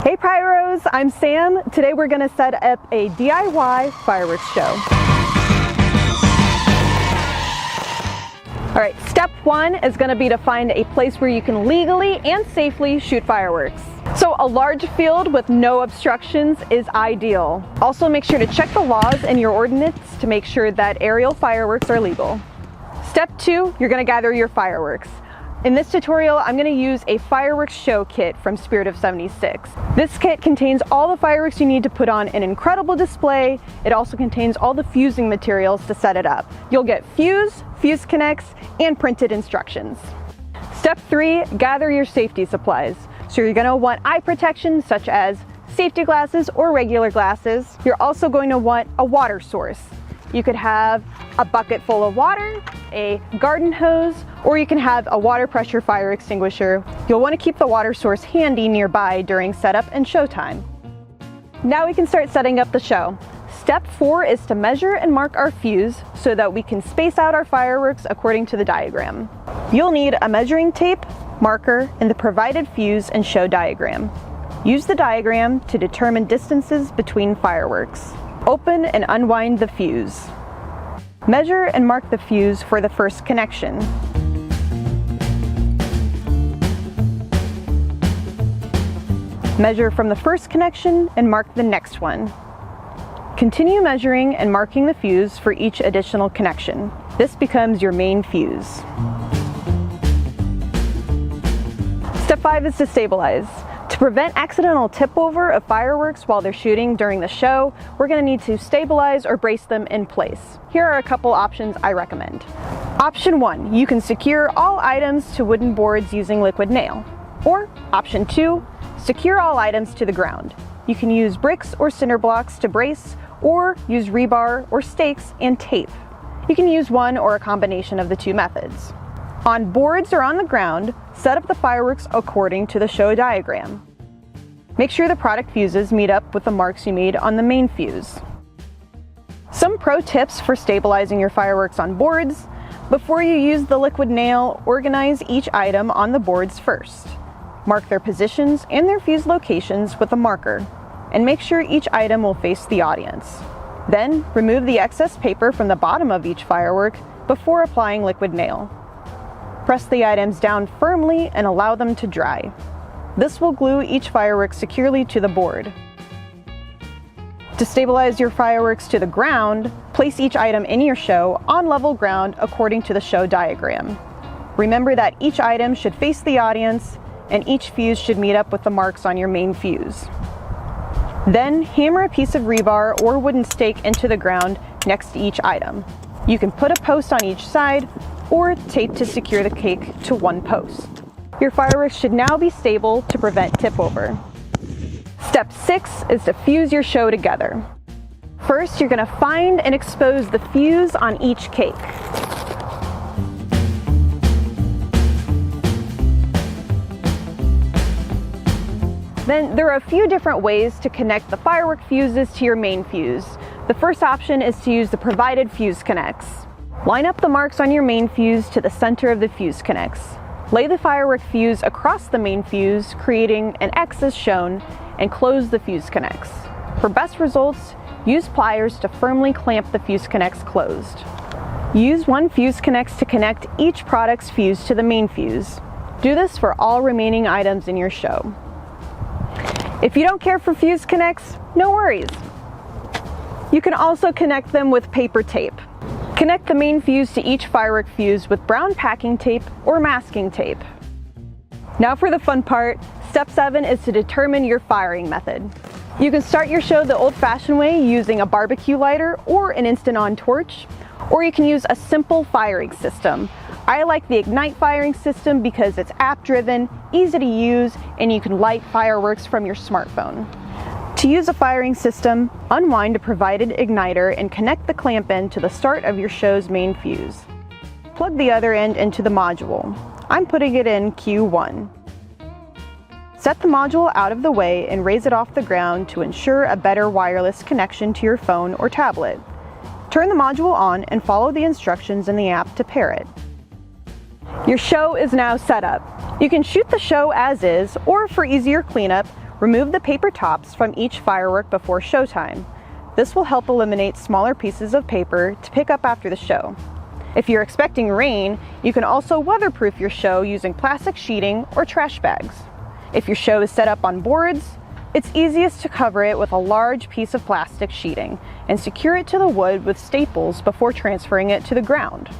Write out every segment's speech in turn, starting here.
Hey Pyros, I'm Sam. Today we're going to set up a DIY fireworks show. All right, step one is going to be to find a place where you can legally and safely shoot fireworks. So a large field with no obstructions is ideal. Also make sure to check the laws in your ordinance to make sure that aerial fireworks are legal. Step two, you're going to gather your fireworks. In this tutorial, I'm going to use a fireworks show kit from Spirit of 76. This kit contains all the fireworks you need to put on an incredible display. It also contains all the fusing materials to set it up. You'll get fuse connects, and printed instructions. Step three, gather your safety supplies. So you're going to want eye protection such as safety glasses or regular glasses. You're also going to want a water source. You could have a bucket full of water, a garden hose, or you can have a water pressure fire extinguisher. You'll want to keep the water source handy nearby during setup and show time. Now we can start setting up the show. Step four is to measure and mark our fuse so that we can space out our fireworks according to the diagram. You'll need a measuring tape, marker, and the provided fuse and show diagram. Use the diagram to determine distances between fireworks. Open and unwind the fuse. Measure and mark the fuse for the first connection. Measure from the first connection and mark the next one. Continue measuring and marking the fuse for each additional connection. This becomes your main fuse. Step 5 is to stabilize. To prevent accidental tip over of fireworks while they're shooting during the show, we're going to need to stabilize or brace them in place. Here are a couple options I recommend. Option 1, you can secure all items to wooden boards using liquid nail. Or option 2, secure all items to the ground. You can use bricks or cinder blocks to brace, or use rebar or stakes and tape. You can use one or a combination of the two methods. On boards or on the ground, set up the fireworks according to the show diagram. Make sure the product fuses meet up with the marks you made on the main fuse. Some pro tips for stabilizing your fireworks on boards. Before you use the liquid nail, organize each item on the boards first. Mark their positions and their fuse locations with a marker, and make sure each item will face the audience. Then, remove the excess paper from the bottom of each firework before applying liquid nail. Press the items down firmly and allow them to dry. This will glue each firework securely to the board. To stabilize your fireworks to the ground, place each item in your show on level ground according to the show diagram. Remember that each item should face the audience and each fuse should meet up with the marks on your main fuse. Then hammer a piece of rebar or wooden stake into the ground next to each item. You can put a post on each side or tape to secure the cake to one post. Your fireworks should now be stable to prevent tip over. Step 6 is to fuse your show together. First, you're going to find and expose the fuse on each cake. Then there are a few different ways to connect the firework fuses to your main fuse. The first option is to use the provided fuse connects. Line up the marks on your main fuse to the center of the fuse connects. Lay the firework fuse across the main fuse, creating an X as shown, and close the fuse connects. For best results, use pliers to firmly clamp the fuse connects closed. Use one fuse connects to connect each product's fuse to the main fuse. Do this for all remaining items in your show. If you don't care for fuse connects, no worries. You can also connect them with paper tape. Connect the main fuse to each firework fuse with brown packing tape or masking tape. Now for the fun part, step 7 is to determine your firing method. You can start your show the old-fashioned way using a barbecue lighter or an instant-on torch, or you can use a simple firing system. I like the Ignite firing system because it's app-driven, easy to use, and you can light fireworks from your smartphone. To use a firing system, unwind a provided igniter and connect the clamp end to the start of your show's main fuse. Plug the other end into the module. I'm putting it in Q1. Set the module out of the way and raise it off the ground to ensure a better wireless connection to your phone or tablet. Turn the module on and follow the instructions in the app to pair it. Your show is now set up. You can shoot the show as is, or for easier cleanup, Remove the paper tops from each firework before showtime. This will help eliminate smaller pieces of paper to pick up after the show. If you're expecting rain, you can also weatherproof your show using plastic sheeting or trash bags. If your show is set up on boards, it's easiest to cover it with a large piece of plastic sheeting and secure it to the wood with staples before transferring it to the ground.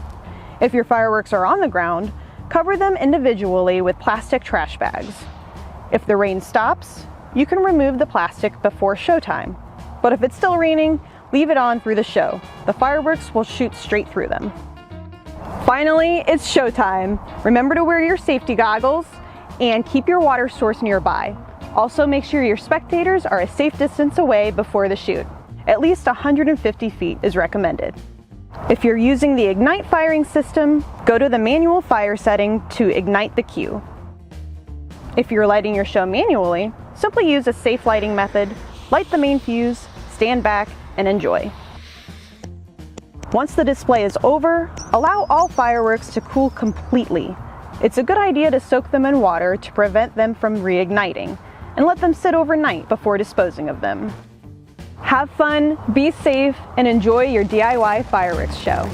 If your fireworks are on the ground, cover them individually with plastic trash bags. If the rain stops, you can remove the plastic before showtime. But if it's still raining, leave it on through the show. The fireworks will shoot straight through them. Finally, it's showtime. Remember to wear your safety goggles and keep your water source nearby. Also, make sure your spectators are a safe distance away before the shoot. At least 150 feet is recommended. If you're using the Ignite firing system, go to the manual fire setting to ignite the cue. If you're lighting your show manually, simply use a safe lighting method, light the main fuse, stand back, and enjoy. Once the display is over, allow all fireworks to cool completely. It's a good idea to soak them in water to prevent them from reigniting, and let them sit overnight before disposing of them. Have fun, be safe, and enjoy your DIY fireworks show.